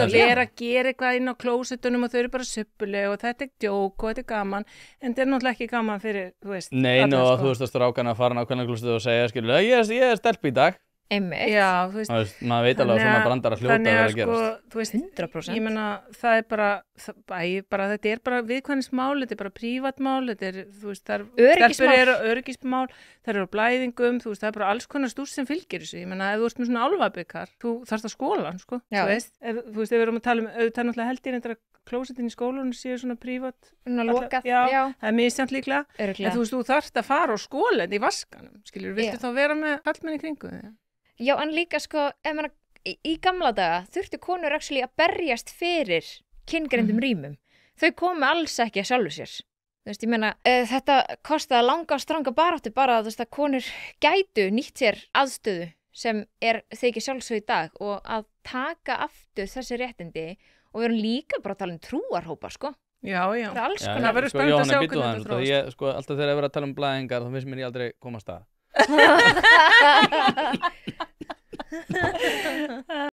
að vera að gera eitthvað inn á klósettunum og þau eru bara suppuleg og þetta djók og þetta gaman, en þetta náttúrulega ekki gaman fyrir, þú veist. Nei, og þú veist að strákana að fara nákvæmlega klósettu og segja, skilur, ég er stelp í dag. Einmitt. Já, þú veist. Maður veit alveg að svona brandar að hljóta að vera að gerast. Þú veist, 100%. Ég meina, það er þetta er bara viðkvæmnismál, þetta er bara prívatmál, þetta er, þú veist, öryggismál, það eru á blæðingum, þú veist, það er bara alls konar stús sem fylgir þessu. Ég meina, ef þú ert með svona álfabikar, þú þarfst að skóla, sko, þú veist. Þú veist, ef við erum að tala auðvitað náttúrulega held ég reyndar að klósettin í skólanum séu svona prívat. Lokað, já. Það er misjafnt líklega. En þú veist, þú þarft að fara og skóla þetta í vaskanum, skilur, viltu þá vera með kallmenn í kringu þig? Já, en líka sko, í gamla daga þurftu konur actually að berjast fyrir kyngreyndum rýmum. Þau komu alls ekki að sjálfu sér. Þú veist, ég meina, þetta kostaði langa og stranga baráttu bara þú veist, að konur gætu nýtt sér aðstöðu sem þykir sjálfsögð í dag og að taka aftur þessi réttindi og við erum líka bara að tala trúarhópar, sko. Já. Það er alls konar. Það verður spennandi að sjá hvernig þetta þróast. Alltaf þegar ég verið að tala blæðingar þá finnst mér ég aldrei koma að stað.